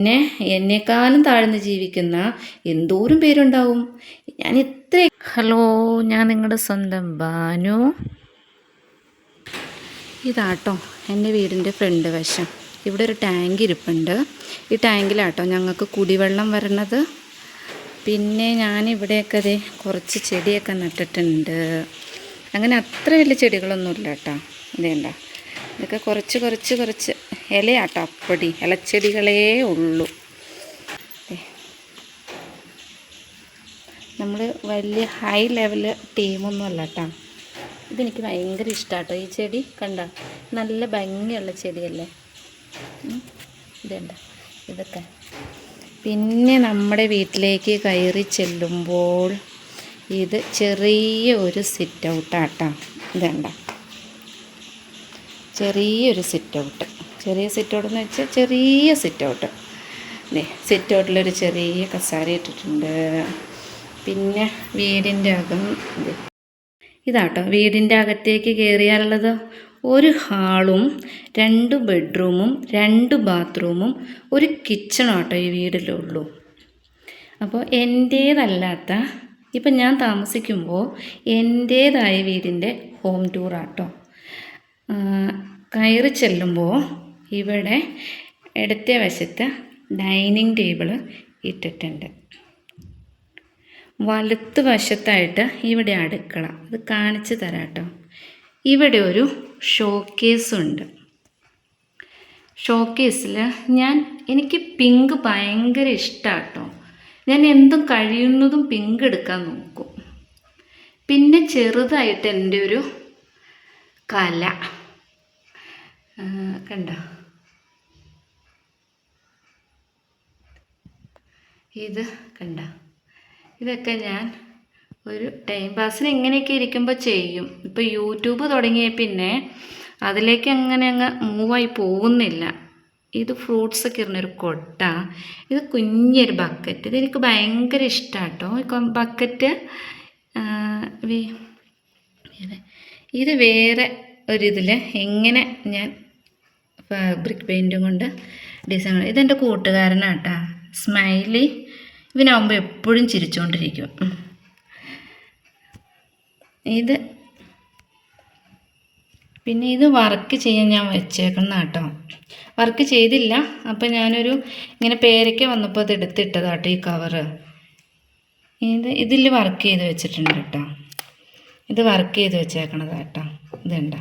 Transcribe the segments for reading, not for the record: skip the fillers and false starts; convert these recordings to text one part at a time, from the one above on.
പിന്നെ എന്നെക്കാളും താഴ്ന്ന് ജീവിക്കുന്ന എന്തോരം പേരുണ്ടാവും. ഞാൻ ഇത്ര ഹലോ, ഞാൻ നിങ്ങളുടെ സ്വന്തം ബാനു. ഇതാട്ടോ എൻ്റെ വീടിൻ്റെ ഫ്രണ്ട് വശം. ഇവിടെ ഒരു ടാങ്ക് ഇരിപ്പുണ്ട്. ഈ ടാങ്കിലാട്ടോ ഞങ്ങൾക്ക് കുടിവെള്ളം വരണത്. പിന്നെ ഞാനിവിടെയൊക്കെ ദേ കുറച്ച് ചെടിയൊക്കെ നട്ടിട്ടുണ്ട്. അങ്ങനെ അത്ര വലിയ ചെടികളൊന്നുമില്ല കേട്ടോ. ഇതേണ്ട, ഇതൊക്കെ കുറച്ച് ഇലയാട്ടോ. അപ്പടി ഇലച്ചെടികളേ ഉള്ളൂ. നമ്മൾ വലിയ ഹൈ ലെവൽ ടീമൊന്നും അല്ല കേട്ടോ. ഇതെനിക്ക് ഭയങ്കര ഇഷ്ടമാട്ടോ. ഈ ചെടി കണ്ട, നല്ല ഭംഗിയുള്ള ചെടിയല്ലേ. ഇതുണ്ട് ഇതൊക്കെ. പിന്നെ നമ്മുടെ വീട്ടിലേക്ക് കയറി ചെല്ലുമ്പോൾ ഇത് ചെറിയ ഒരു സിറ്റ് ഔട്ടാട്ടോ. ഇതുണ്ട, ചെറിയൊരു സിറ്റ് ഔട്ട്. ചെറിയ സിറ്റ് ഔട്ട് എന്ന് വെച്ചാൽ ചെറിയ സിറ്റ് ഔട്ട്. സിറ്റ് ഔട്ടിലൊരു ചെറിയ കസാര ഇട്ടിട്ടുണ്ട്. പിന്നെ വീടിൻ്റെ അകം ഇതാട്ടോ. വീടിൻ്റെ അകത്തേക്ക് കയറിയാലുള്ളത് ഒരു ഹാളും 2 ബെഡ്റൂമും 2 ബാത്റൂമും ഒരു കിച്ചണും ആട്ടോ ഈ വീട്ടിലുള്ളൂ. അപ്പോൾ എൻ്റേതല്ലാത്ത, ഇപ്പം ഞാൻ താമസിക്കുമ്പോൾ എൻ്റേതായ വീടിൻ്റെ ഹോം ടൂറാട്ടോ. കയറി ചെല്ലുമ്പോൾ ഇവിടെ ഇടത്തെ വശത്ത് ഡൈനിങ് ടേബിൾ ഇട്ടിട്ടുണ്ട്. വലത്ത് വശത്തായിട്ട് ഇവിടെ അടുക്കള. അത് കാണിച്ചു തരാം കേട്ടോ. ഇവിടെ ഒരു ഷോക്കേസുണ്ട്. ഷോക്കേസിൽ എനിക്ക് പിങ്ക് ഭയങ്കര ഇഷ്ടമാണ് കേട്ടോ. ഞാൻ എന്തും കഴിയുന്നതും പിങ്ക് എടുക്കാൻ നോക്കും. പിന്നെ ചെറുതായിട്ട് എൻ്റെ ഒരു കല കണ്ട, ഇത് കണ്ട, ഇതൊക്കെ ഞാൻ ഒരു ടൈം പാസിന് ഇങ്ങനെയൊക്കെ ഇരിക്കുമ്പോൾ ചെയ്യും. ഇപ്പോൾ യൂട്യൂബ് തുടങ്ങിയ പിന്നെ അതിലേക്ക് അങ്ങനെ അങ്ങ് മൂവായി പോകുന്നില്ല. ഇത് ഫ്രൂട്ട്സൊക്കെ ഇരുന്നൊരു കൊട്ട. ഇത് കുഞ്ഞൊരു ബക്കറ്റ്. ഇതെനിക്ക് ഭയങ്കര ഇഷ്ടമാണ് കേട്ടോ. ബക്കറ്റ് ഇത് വേറെ ഒരിതിൽ എങ്ങനെ ഞാൻ ഫാബ്രിക് പെയിൻറ്റും കൊണ്ട് ഡിസൈൻ. ഇതെൻ്റെ കൂട്ടുകാരനാട്ടാ, സ്മൈലി. ഇവനാകുമ്പോൾ എപ്പോഴും ചിരിച്ചുകൊണ്ടിരിക്കും. പിന്നെ ഇത് വർക്ക് ചെയ്യാൻ ഞാൻ വെച്ചേക്കണം കേട്ടോ. വർക്ക് ചെയ്തില്ല. അപ്പം ഞാനൊരു ഇങ്ങനെ പേരയ്ക്ക വന്നപ്പോൾ അത് എടുത്തിട്ടതാട്ടോ ഈ കവറ്. ഇതിൽ വർക്ക് ചെയ്ത് വെച്ചിട്ടുണ്ട് കേട്ടോ. ഇത് വർക്ക് ചെയ്ത് വെച്ചേക്കണത് കേട്ടോ. ഇതുണ്ട,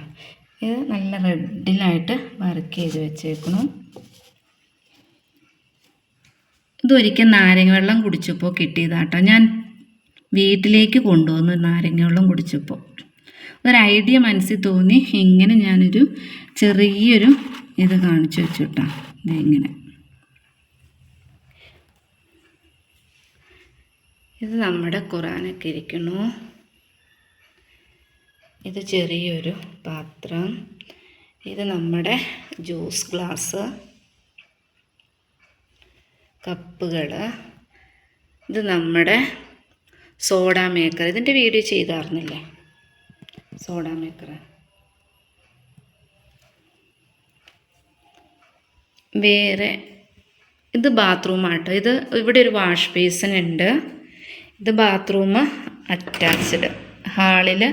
ഇത് നല്ല റെഡിലായിട്ട് വർക്ക് ചെയ്ത് വെച്ചേക്കണം. ഇതൊരിക്കൽ നാരങ്ങ വെള്ളം കുടിച്ചപ്പോൾ കിട്ടിയതാട്ടോ. ഞാൻ വീട്ടിലേക്ക് കൊണ്ടുവന്നു നാരങ്ങ വെള്ളം കുടിച്ചപ്പോൾ. ഒരു ഐഡിയ മനസ്സിൽ തോന്നി. ഇങ്ങനെ ഞാനൊരു ചെറിയൊരു ഇത് കാണിച്ചു വെച്ചു കേട്ടോ. ഇതിങ്ങനെ, ഇത് നമ്മുടെ ഖുറാനൊക്കെ ഇരിക്കണു. ഇത് ചെറിയൊരു പാത്രം. ഇത് നമ്മുടെ ജ്യൂസ് ഗ്ലാസ്, കപ്പുകൾ. ഇത് നമ്മുടെ സോഡാ മേക്കർ. ഇതിൻ്റെ വീഡിയോ ചെയ്തായിരുന്നില്ലേ, സോഡാ മേക്കർ. വേറെ ഇത് ബാത്റൂമാട്ടോ. ഇത് ഇവിടെ ഒരു വാഷ് ബേസിൻ ഉണ്ട്. ഇത് ബാത്റൂം അറ്റാച്ച്ഡ്. ഹാളിൽ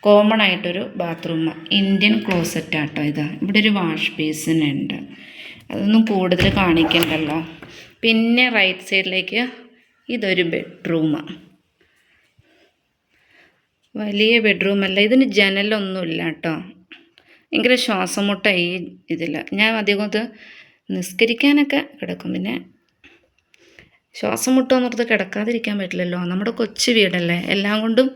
കോമൺ ആയിട്ടൊരു ബാത്റൂം, ഇന്ത്യൻ ക്ലോസറ്റാട്ടോ ഇത്. ഇവിടെ ഒരു വാഷ് ബേസിൻ ഉണ്ട്. അതൊന്നും കൂടുതൽ കാണിക്കണ്ടല്ലോ. പിന്നെ റൈറ്റ് സൈഡിലേക്ക് ഇതൊരു ബെഡ്റൂം. വലിയ ബെഡ്റൂമല്ല. ഇതിന് ജനലൊന്നുമില്ല കേട്ടോ. ഭയങ്കര ശ്വാസം മുട്ടായി ഈ ഇതിൽ. ഞാൻ അധികം ഇത് നിസ്കരിക്കാനൊക്കെ കിടക്കും. പിന്നെ ശ്വാസം മുട്ടോന്നോർത്ത് കിടക്കാതിരിക്കാൻ പറ്റില്ലല്ലോ. നമ്മുടെ കൊച്ചു വീടല്ലേ, എല്ലാം കൊണ്ടും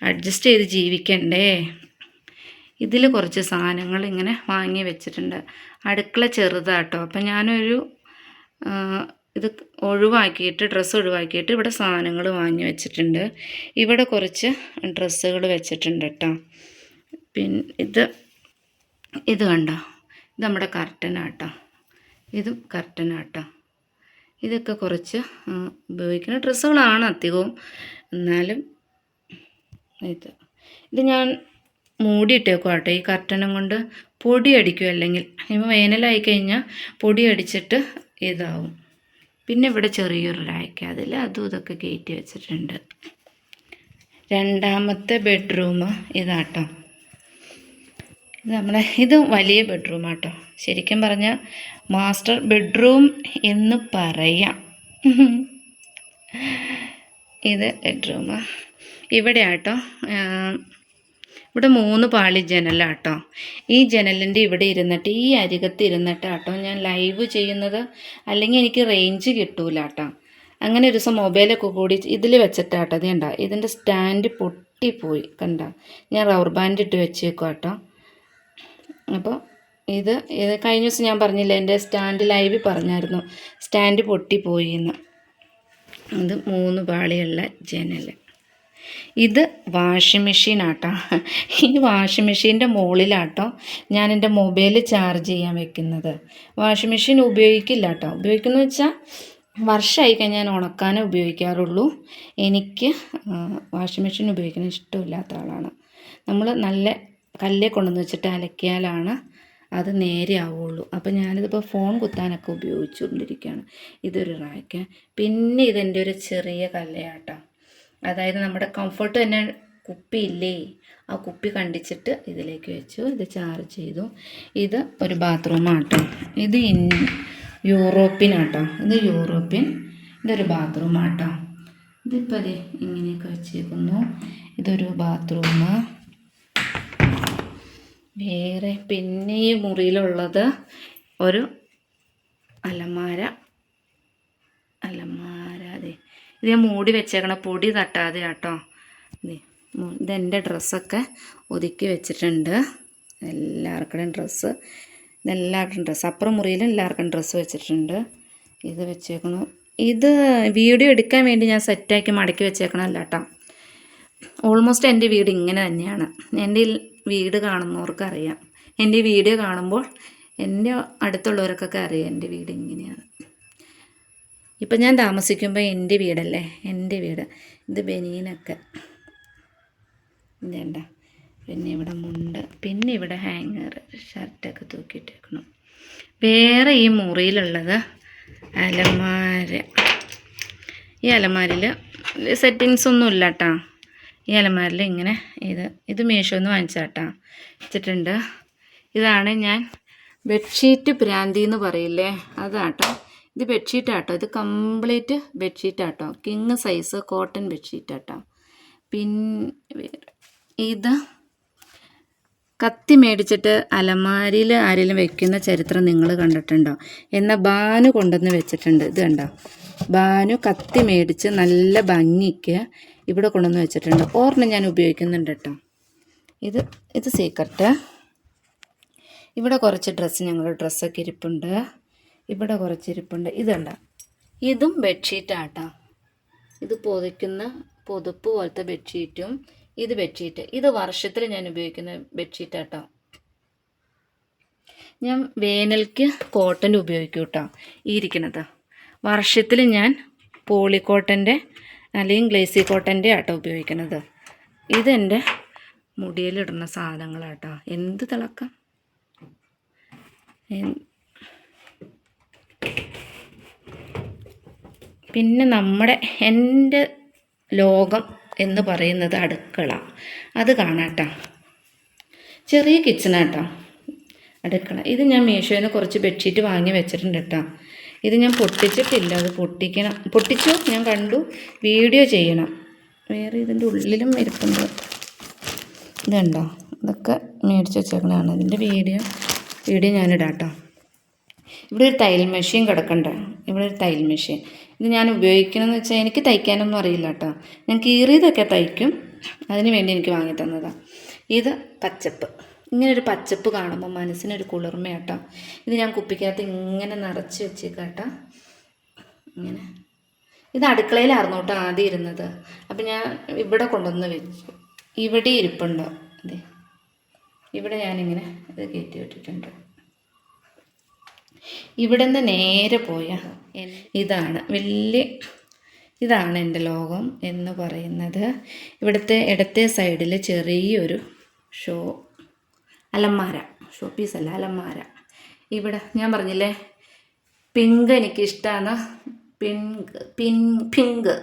അഡ്ജസ്റ്റ് ചെയ്ത് ജീവിക്കണ്ടേ. ഇതിൽ കുറച്ച് സാധനങ്ങൾ ഇങ്ങനെ വാങ്ങി വെച്ചിട്ടുണ്ട്. അടുക്കള ചെറുതാട്ടോ. അപ്പം ഞാനൊരു ഇത് ഒഴിവാക്കിയിട്ട്, ഡ്രസ്സ് ഒഴിവാക്കിയിട്ട് ഇവിടെ സാധനങ്ങൾ വാങ്ങി വെച്ചിട്ടുണ്ട്. ഇവിടെ കുറച്ച് ഡ്രസ്സുകൾ വെച്ചിട്ടുണ്ട് കേട്ടോ. പിന്നെ ഇത് കണ്ടോ, ഇത് നമ്മുടെ കർട്ടനാട്ടോ. ഇതും കർട്ടനാട്ടോ. ഇതൊക്കെ കുറച്ച് ഉപയോഗിക്കുന്ന ഡ്രസ്സുകളാണ് അധികവും. എന്നാലും ഇത് ഞാൻ മൂടിയിട്ടേക്കും കേട്ടോ. ഈ കർട്ടനും കൊണ്ട് പൊടി അടിക്കും. അല്ലെങ്കിൽ ഇപ്പോൾ വേനലായി കഴിഞ്ഞാൽ പൊടി അടിച്ചിട്ട് ഇതാവും. പിന്നെ ഇവിടെ ചെറിയൊരു റാക്ക്, അതിൽ അതും ഇതൊക്കെ കയറ്റി വെച്ചിട്ടുണ്ട്. രണ്ടാമത്തെ ബെഡ്റൂം ഇതാട്ടോ. ഇത് വലിയ ബെഡ്റൂമാട്ടോ. ശരിക്കും പറഞ്ഞാൽ മാസ്റ്റർ ബെഡ്റൂം എന്ന് പറയാം. ഇത് ബെഡ്റൂം. ഇവിടെ ആട്ടോ, ഇവിടെ 3 പാളി ജനലാട്ടോ. ഈ ജനലിൻ്റെ ഇവിടെ ഇരുന്നിട്ട്, ഈ അരികത്ത് ഇരുന്നിട്ടാട്ടോ ഞാൻ ലൈവ് ചെയ്യുന്നത്. അല്ലെങ്കിൽ എനിക്ക് റേഞ്ച് കിട്ടൂല കേട്ടോ. അങ്ങനെ ഒരു ദിവസം മൊബൈലൊക്കെ കൂടി ഇതിൽ വെച്ചിട്ടാട്ടോ. അത് കണ്ട, ഇതിൻ്റെ സ്റ്റാൻഡ് പൊട്ടിപ്പോയി കണ്ട. ഞാൻ റബ്ബർ ബാൻഡ് ഇട്ട് വെച്ചേക്കും കേട്ടോ. അപ്പോൾ ഇത് കഴിഞ്ഞ ദിവസം ഞാൻ പറഞ്ഞില്ല, എൻ്റെ സ്റ്റാൻഡ് ലൈവ് പറഞ്ഞായിരുന്നു സ്റ്റാൻഡ് പൊട്ടിപ്പോയി എന്ന്. ഇത് 3 പാളിയുള്ള ജനൽ. ഇത് വാഷിംഗ് മെഷീനാട്ടോ. ഈ വാഷിംഗ് മെഷീൻ്റെ മുകളിലാട്ടോ ഞാൻ എൻ്റെ മൊബൈൽ ചാർജ് ചെയ്യാൻ വെക്കുന്നത്. വാഷിംഗ് മെഷീൻ ഉപയോഗിക്കില്ല കേട്ടോ. ഉപയോഗിക്കുന്നത് വെച്ചാൽ വർഷമായി കഴിഞ്ഞാൽ ഞാൻ ഉണക്കാനേ ഉപയോഗിക്കാറുള്ളൂ. എനിക്ക് വാഷിംഗ് മെഷീൻ ഉപയോഗിക്കുന്നത് ഇഷ്ടമില്ലാത്ത ആളാണ്. നമ്മൾ നല്ല കല്ലിൽ കൊണ്ടുവന്ന് വെച്ചിട്ട് അലക്കിയാലാണ് അത് നേരെ ആവുള്ളൂ. അപ്പോൾ ഞാനിതിപ്പോൾ ഫോൺ കുത്താനൊക്കെ ഉപയോഗിച്ചുകൊണ്ടിരിക്കുകയാണ്. ഇതൊരു റാക്ക്. പിന്നെ ഇതെൻ്റെ ഒരു ചെറിയ കല്ലയാട്ടോ. അതായത് നമ്മുടെ കംഫർട്ട് തന്നെ കുപ്പിയില്ലേ, ആ കുപ്പി കണ്ടിച്ചിട്ട് ഇതിലേക്ക് വെച്ചു. ഇത് ചാർജ് ചെയ്തു. ഇത് ഒരു ബാത്റൂമാട്ടോ. ഇത് യൂറോപ്യനാട്ടോ. ഇത് യൂറോപ്യൻ. ഇതൊരു ബാത്റൂമാട്ടോ. ഇതിപ്പോൾ അതെ ഇങ്ങനെയൊക്കെ വെച്ചേക്കുന്നു. ഇതൊരു ബാത്റൂം. വേറെ പിന്നെ ഈ മുറിയിലുള്ളത് ഒരു അലമാര. അതെ, ഇത് ഞാൻ മൂടി വെച്ചേക്കണ പൊടി തട്ടാതെ കേട്ടോ. ഇതെൻ്റെ ഡ്രസ്സൊക്കെ ഒതുക്കി വെച്ചിട്ടുണ്ട്. എല്ലാവർക്കും ഡ്രസ്സ്, ഇതെല്ലാവർക്കും ഡ്രസ്സ്. അപ്പുറം മുറിയിലും എല്ലാവർക്കും ഡ്രസ്സ് വെച്ചിട്ടുണ്ട്. ഇത് വെച്ചേക്കണു. ഇത് വീഡിയോ എടുക്കാൻ വേണ്ടി ഞാൻ സെറ്റാക്കി മടക്കി വെച്ചേക്കണമല്ല കേട്ടോ. ഓൾമോസ്റ്റ് എൻ്റെ വീട് ഇങ്ങനെ തന്നെയാണ്. എൻ്റെ വീട് കാണുന്നവർക്കറിയാം. എൻ്റെ വീഡിയോ കാണുമ്പോൾ എൻ്റെ അടുത്തുള്ളവർക്കൊക്കെ അറിയാം എൻ്റെ വീട് ഇങ്ങനെയാണ്. ഇപ്പം ഞാൻ താമസിക്കുമ്പോൾ എൻ്റെ വീടല്ലേ, എൻ്റെ വീട്. ഇത് ബനിയനൊക്കെ ഇതേണ്ട. പിന്നെ ഇവിടെ മുണ്ട്, പിന്നെ ഇവിടെ ഹാങ്ങർ, ഷർട്ടൊക്കെ തൂക്കിയിട്ടേക്കണം. വേറെ ഈ മുറിയിലുള്ളത് അലമാര. ഈ അലമാരയിൽ സെറ്റിങ്സ് ഒന്നും ഇല്ല കേട്ടോ. ഈ അലമാരയിൽ ഇങ്ങനെ ഇത് മീഷോന്ന് വാങ്ങിച്ചാട്ടാ വെച്ചിട്ടുണ്ട്. ഇതാണ് ഞാൻ ബെഡ്ഷീറ്റ് ഭ്രാന്തി എന്ന് പറയില്ലേ, അതാട്ടോ. ഇത് ബെഡ്ഷീറ്റാട്ടോ. ഇത് കംപ്ലീറ്റ് ബെഡ്ഷീറ്റാട്ടോ. കിങ് സൈസ് കോട്ടൺ ബെഡ്ഷീറ്റാട്ടോ. പിന്നെ ഇത് കത്തി മേടിച്ചിട്ട് അലമാരിയിൽ ആരെങ്കിലും വെക്കുന്ന ചരിത്രം നിങ്ങൾ കണ്ടിട്ടുണ്ടോ? എന്നാൽ ബാനു കൊണ്ടുവന്ന് വെച്ചിട്ടുണ്ട്. ഇത് കണ്ടോ, ബാനു കത്തി മേടിച്ച് നല്ല ഭംഗിക്ക് ഇവിടെ കൊണ്ടുവന്ന് വെച്ചിട്ടുണ്ട്. ഓർണം ഞാൻ ഉപയോഗിക്കുന്നുണ്ട് കേട്ടോ. ഇത് സീക്രട്ട്. ഇവിടെ കുറച്ച് ഞങ്ങളുടെ ഡ്രസ്സൊക്കെ ഇരിപ്പുണ്ട്. ഇവിടെ കുറച്ച് ഇരിപ്പുണ്ട്. ഇതുണ്ട, ഇതും ബെഡ്ഷീറ്റാട്ടോ. ഇത് പൊതിക്കുന്ന പൊതുപ്പ് പോലത്തെ ബെഡ്ഷീറ്റും. ഇത് ബെഡ്ഷീറ്റ്. ഇത് വർഷത്തിൽ ഞാൻ ഉപയോഗിക്കുന്ന ബെഡ്ഷീറ്റാട്ടോ. ഞാൻ വേനൽക്ക് കോട്ടൺ ഉപയോഗിക്കും കേട്ടോ. ഈ ഇരിക്കണത് വർഷത്തിൽ ഞാൻ പോളിക്കോട്ടൻ്റെ അല്ലെങ്കിൽ ഗ്ലേസി കോട്ടൻ്റെ ആട്ടോ ഉപയോഗിക്കുന്നത്. ഇതെൻ്റെ മുടിയിലിടുന്ന സാധനങ്ങളാട്ടോ. എന്ത് തിളക്കം. പിന്നെ എൻ്റെ ലോകം എന്ന് പറയുന്നത് അടുക്കള. അത് കാണാട്ടോ. ചെറിയ കിച്ചണാട്ടോ അടുക്കള. ഇത് ഞാൻ മീഷോയിൽ നിന്ന് കുറച്ച് ബെഡ്ഷീറ്റ് വാങ്ങി വെച്ചിട്ടുണ്ട് കേട്ടോ. ഇത് ഞാൻ പൊട്ടിച്ചിട്ടില്ല, അത് പൊട്ടിച്ചു. ഞാൻ കണ്ടു, വീഡിയോ ചെയ്യണം. വേറെ ഇതിൻ്റെ ഉള്ളിലും ഇരിപ്പുണ്ട്. ഇതുണ്ടോ, ഇതൊക്കെ മേടിച്ച് വെച്ചേക്കണതാണ്. ഇതിൻ്റെ വീഡിയോ ഞാനിടാം കേട്ടോ. ഇവിടെ ഒരു തയ്യൽ മെഷീൻ കിടക്കണ്ട. ഇവിടെ ഒരു തയ്യൽ മെഷീൻ. ഇത് ഞാൻ ഉപയോഗിക്കണമെന്ന് വെച്ചാൽ എനിക്ക് തയ്ക്കാനൊന്നും അറിയില്ല കേട്ടോ. ഞാൻ കീറിയതൊക്കെ തയ്ക്കും. അതിന് വേണ്ടി എനിക്ക് വാങ്ങി തന്നതാണ്. ഇത് പച്ചപ്പ്. ഇങ്ങനൊരു പച്ചപ്പ് കാണുമ്പോൾ മനസ്സിനൊരു കുളിർമയാട്ടോ. ഇത് ഞാൻ കുപ്പിക്കകത്ത് ഇങ്ങനെ നിറച്ച് വെച്ചേക്കാട്ടോ. ഇങ്ങനെ. ഇത് അടുക്കളയിലായിരുന്നു കേട്ടോ ആദ്യം ഇരുന്നത്. അപ്പം ഞാൻ ഇവിടെ കൊണ്ടുവന്ന് വെച്ചു. ഇവിടെ ഇരിപ്പുണ്ടോ, അതെ, ഇവിടെ ഞാനിങ്ങനെ ഇത് കയറ്റി വിട്ടിട്ടുണ്ട്. ഇവിടെ നിന്ന് നേരെ പോയ ഇതാണ് എൻ്റെ ലോകം എന്ന് പറയുന്നത്. ഇവിടുത്തെ ഇടത്തെ സൈഡിൽ ചെറിയൊരു ഷോ പീസല്ല, അലമാര. ഇവിടെ ഞാൻ പറഞ്ഞില്ലേ പിങ്ക് എനിക്കിഷ്ടമാണ്. പിങ്ക്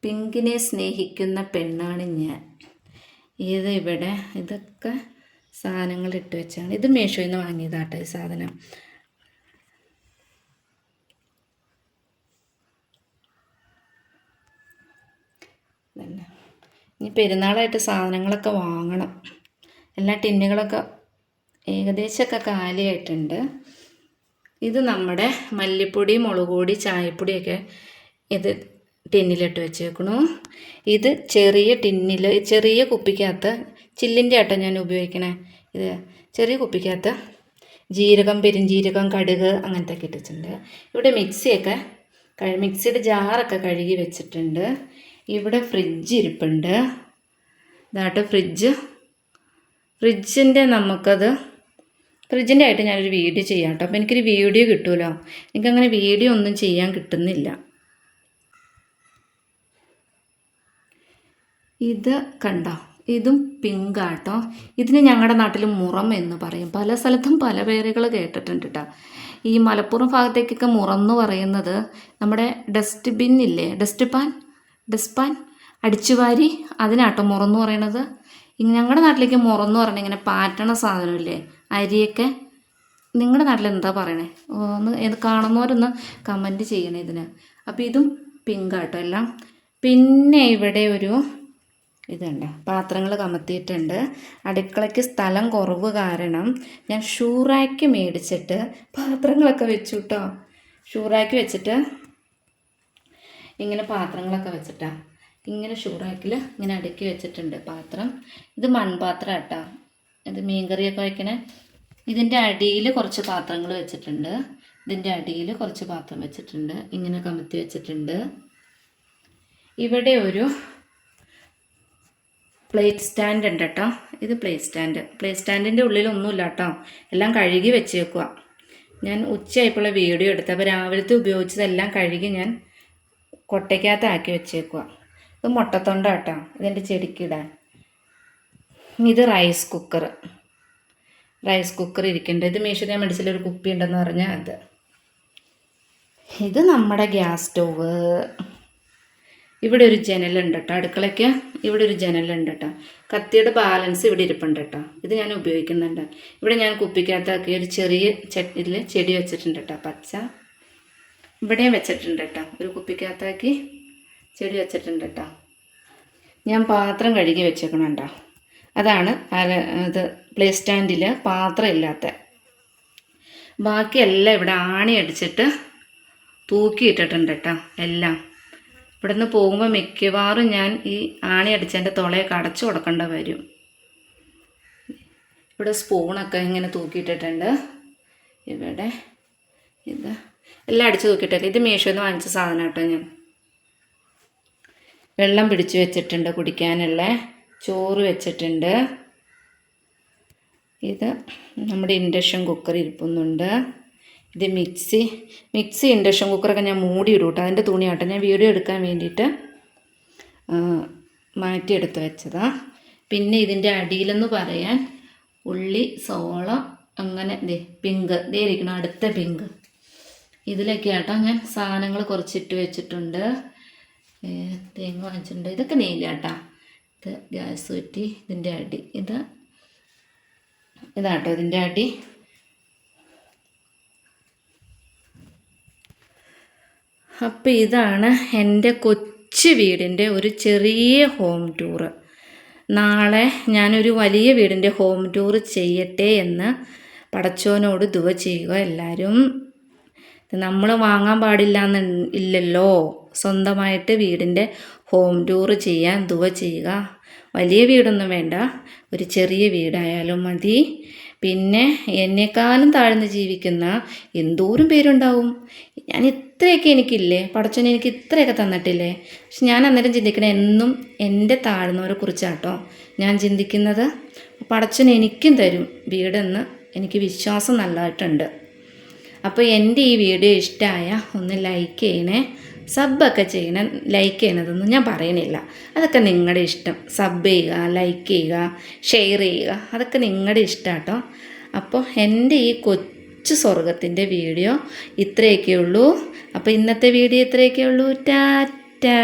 പിങ്കിനെ സ്നേഹിക്കുന്ന പെണ്ണാണ് ഞാൻ. ഇത് ഇവിടെ ഇതൊക്കെ സാധനങ്ങൾ ഇട്ട് വെച്ചാണ്. ഇത് മീഷോയിൽ നിന്ന് വാങ്ങിയതാട്ടോ ഈ സാധനം. തന്നെ ഇനി പെരുന്നാളായിട്ട് സാധനങ്ങളൊക്കെ വാങ്ങണം. എല്ലാ ടിന്നുകളൊക്കെ ഏകദേശമൊക്കെ കാലിയായിട്ടുണ്ട്. ഇത് നമ്മുടെ മല്ലിപ്പൊടി, മുളക് പൊടി, ചായപ്പൊടിയൊക്കെ ഇത് ടിന്നിലിട്ട് വെച്ചേക്കണു. ഇത് ചെറിയ ടിന്നിൽ, ചെറിയ കുപ്പിക്കകത്ത്, ചില്ലിൻ്റെ ആട്ടോ ഞാൻ ഉപയോഗിക്കണേ. ഇത് ചെറിയ കുപ്പിക്കകത്ത് ജീരകം, പെരുംജീരകം, കടുക് അങ്ങനത്തെ ഒക്കെ ഇട്ടിട്ടുണ്ട്. ഇവിടെ മിക്സിയൊക്കെ മിക്സിയുടെ ജാറൊക്കെ കഴുകി വെച്ചിട്ടുണ്ട്. ഇവിടെ ഫ്രിഡ്ജ് ഇരിപ്പുണ്ട്. ഇതാട്ടോ ഫ്രിഡ്ജിൻ്റെ ഫ്രിഡ്ജിൻ്റെ ആയിട്ട് ഞാനൊരു വീഡിയോ ചെയ്യാം കേട്ടോ. അപ്പോൾ എനിക്കൊരു വീഡിയോ കിട്ടുമല്ലോ. എനിക്കങ്ങനെ വീഡിയോ ഒന്നും ചെയ്യാൻ കിട്ടുന്നില്ല. ഇത് കണ്ടോ, ഇതും പിങ്കാട്ടോ. ഇതിന് ഞങ്ങളുടെ നാട്ടിൽ മുറം എന്ന് പറയും. പല സ്ഥലത്തും പല പേരുകൾ കേട്ടിട്ടുണ്ട് കേട്ടോ. ഈ മലപ്പുറം ഭാഗത്തേക്കൊക്കെ മുറം എന്ന് പറയുന്നത് നമ്മുടെ ഡസ്റ്റ്ബിൻ ഇല്ലേ, ഡസ്റ്റ്പാൻ അടിച്ചുവാരി, അതിനാട്ടോ മുറം എന്ന് പറയണത്. ഞങ്ങളുടെ നാട്ടിലേക്ക് മുറം എന്ന് പറഞ്ഞാൽ ഇങ്ങനെ പാറ്റണ സാധനമില്ലേ, അരിയൊക്കെ. നിങ്ങളുടെ നാട്ടിൽ എന്താ പറയണേ? ഒന്ന് കാണുന്നവരൊന്ന് കമൻറ്റ് ചെയ്യണേ ഇതിന്. അപ്പോൾ ഇതും പിങ്കാട്ടോ എല്ലാം. പിന്നെ ഇവിടെ ഒരു ഇതുണ്ട്, പാത്രങ്ങൾ കമത്തിയിട്ടുണ്ട്. അടുക്കളയ്ക്ക് സ്ഥലം കുറവ് കാരണം ഞാൻ ഷൂറാക്ക് മേടിച്ചിട്ട് പാത്രങ്ങളൊക്കെ വെച്ചു കേട്ടോ. ഷൂറാക്ക് വെച്ചിട്ട് ഇങ്ങനെ പാത്രങ്ങളൊക്കെ വെച്ചിട്ടാണ് ഇങ്ങനെ ഷൂറാക്കിൽ ഇങ്ങനെ അടുക്കി വെച്ചിട്ടുണ്ട് പാത്രം. ഇത് മൺപാത്രം കേട്ടോ. ഇത് മീൻകറിയൊക്കെ വയ്ക്കണേ. ഇതിൻ്റെ അടിയിൽ കുറച്ച് പാത്രങ്ങൾ വെച്ചിട്ടുണ്ട്. ഇതിൻ്റെ അടിയിൽ കുറച്ച് പാത്രം വെച്ചിട്ടുണ്ട്, ഇങ്ങനെ കമത്തി വെച്ചിട്ടുണ്ട്. ഇവിടെ ഒരു പ്ലേറ്റ് സ്റ്റാൻഡ് ഉണ്ട് കേട്ടോ. ഇത് പ്ലേറ്റ് സ്റ്റാൻഡിൻ്റെ ഉള്ളിലൊന്നുമില്ല കേട്ടോ. എല്ലാം കഴുകി വെച്ചേക്കുക. ഞാൻ ഉച്ചയായപ്പോഴുള്ള വീഡിയോ എടുത്തപ്പോൾ രാവിലത്തെ ഉപയോഗിച്ചതെല്ലാം കഴുകി ഞാൻ കൊട്ടയ്ക്കകത്ത് വെച്ചേക്കുക. ഇത് മുട്ടത്തൊണ്ട കേട്ടോ, ഇതിൻ്റെ ചെടിക്കിടാൻ. ഇത് റൈസ് കുക്കർ ഇരിക്കുന്നുണ്ട്. ഇത് മീഷോ മെഡിസിലൊരു കുപ്പി ഉണ്ടെന്ന് പറഞ്ഞാൽ അത്. ഇത് നമ്മുടെ ഗ്യാസ് സ്റ്റൗവ്. ഇവിടെ ഒരു ജനലുണ്ട് കേട്ടോ, അടുക്കളയ്ക്ക് ഇവിടെ ഒരു ജനലുണ്ട് കേട്ടോ. കത്തിയുടെ ബാലൻസ് ഇവിടെ ഇരിപ്പുണ്ട് കേട്ടോ. ഇത് ഞാൻ ഉപയോഗിക്കുന്നുണ്ട്. ഇവിടെ ഞാൻ കുപ്പിക്കകത്താക്കി ഒരു ചെറിയ ഇതിൽ ചെടി വെച്ചിട്ടുണ്ട് കേട്ടോ, പച്ച. ഇവിടെയും വെച്ചിട്ടുണ്ട് കേട്ടോ, ഒരു കുപ്പിക്കകത്താക്കി ചെടി വെച്ചിട്ടുണ്ട് കേട്ടോ. ഞാൻ പാത്രം കഴുകി വെച്ചേക്കണുണ്ടോ. അതാണ് ഇത് പ്ലേറ്റ് സ്റ്റാൻഡിൽ പാത്രം ഇല്ലാത്ത. ബാക്കിയെല്ലാം ഇവിടെ ആണി അടിച്ചിട്ട് തൂക്കിയിട്ടിട്ടുണ്ട് കേട്ടോ എല്ലാം. ഇവിടെ നിന്ന് പോകുമ്പോൾ മിക്കവാറും ഞാൻ ഈ ആണി അടിച്ചതിൻ്റെ തുളയൊക്കെ അടച്ചു കൊടുക്കേണ്ട വരും. ഇവിടെ സ്പൂണൊക്കെ ഇങ്ങനെ തൂക്കിയിട്ടിട്ടുണ്ട്. ഇവിടെ ഇത് എല്ലാം അടിച്ച് തൂക്കിയിട്ടൊക്കെ. ഇത് മീഷോയിൽ നിന്ന് വാങ്ങിച്ച സാധനം കേട്ടോ. ഞാൻ വെള്ളം പിടിച്ച് വെച്ചിട്ടുണ്ട് കുടിക്കാനുള്ള. ചോറ് വെച്ചിട്ടുണ്ട്. ഇത് നമ്മുടെ ഇൻഡക്ഷൻ കുക്കർ ഇരിപ്പുന്നുണ്ട്. ഇത് മിക്സി ഇൻഡക്ഷൻ കുക്കറൊക്കെ ഞാൻ മൂടിയിടും കേട്ടോ. അതിൻ്റെ തുണിയാട്ടോ ഞാൻ വീഡിയോ എടുക്കാൻ വേണ്ടിയിട്ട് മാറ്റിയെടുത്ത് വെച്ചതാണ്. പിന്നെ ഇതിൻ്റെ അടിയിലെന്ന് പറയാൻ ഉള്ളി, സോള, അങ്ങനെ പിങ്ക് ഇരിക്കണം, അടുത്ത പിങ്ക്. ഇതിലൊക്കെ ആട്ടോ ഞാൻ സാധനങ്ങൾ കുറച്ചിട്ട് വെച്ചിട്ടുണ്ട്. തേങ്ങ വാങ്ങിച്ചിട്ടുണ്ട്. ഇതൊക്കെ നെയ്യിലാട്ടോ. ഇത് ഗ്യാസ് കുറ്റി. ഇതിൻ്റെ അടി ഇതാട്ടോ ഇതിൻ്റെ അടി. അപ്പോൾ ഇതാണ് എൻ്റെ കൊച്ചു വീടിൻ്റെ ഒരു ചെറിയ ഹോം ടൂറ്. നാളെ ഞാനൊരു വലിയ വീടിൻ്റെ ഹോം ടൂർ ചെയ്യട്ടെ എന്ന് പടച്ചോനോട് ദുആ ചെയ്യുക എല്ലാവരും. നമ്മൾ വാങ്ങാൻ പാടില്ല ഇല്ലല്ലോ. സ്വന്തമായിട്ട് വീടിൻ്റെ ഹോം ടൂർ ചെയ്യാൻ ദുആ ചെയ്യുക. വലിയ വീടൊന്നും വേണ്ട, ഒരു ചെറിയ വീടായാലും മതി. പിന്നെ എന്നെക്കാളും താഴ്ന്ന് ജീവിക്കുന്ന എന്തോരം പേരുണ്ടാവും. ഞാൻ ഇത്രയൊക്കെ എനിക്കില്ലേ, പടച്ചോൻ എനിക്ക് ഇത്രയൊക്കെ തന്നിട്ടില്ലേ. പക്ഷെ ഞാൻ അന്നേരം ചിന്തിക്കണേ എന്നും എൻ്റെ താഴ്ന്നവരെ കുറിച്ചാട്ടോ ഞാൻ ചിന്തിക്കുന്നത്. പടച്ചോൻ എനിക്കും തരും വീടെന്ന് എനിക്ക് വിശ്വാസം നല്ലതായിട്ടുണ്ട്. അപ്പോൾ എൻ്റെ ഈ വീഡിയോ ഇഷ്ടമായ ഒന്ന് ലൈക്ക് ചെയ്യണേ, സബ്ബൊക്കെ ചെയ്യണേ. ലൈക്ക് ചെയ്യണതൊന്നും ഞാൻ പറയണില്ല, അതൊക്കെ നിങ്ങളുടെ ഇഷ്ടം. സബ് ചെയ്യുക, ലൈക്ക് ചെയ്യുക, ഷെയർ ചെയ്യുക, അതൊക്കെ നിങ്ങളുടെ ഇഷ്ടം കേട്ടോ. അപ്പോൾ എൻ്റെ ഈ കൊച്ചു സ്വർഗത്തിൻ്റെ വീഡിയോ ഇത്രയൊക്കെ ഉള്ളൂ. അപ്പോൾ ഇന്നത്തെ വീഡിയോ ഇത്രയൊക്കെ ഉള്ളൂ. ടാറ്റാ.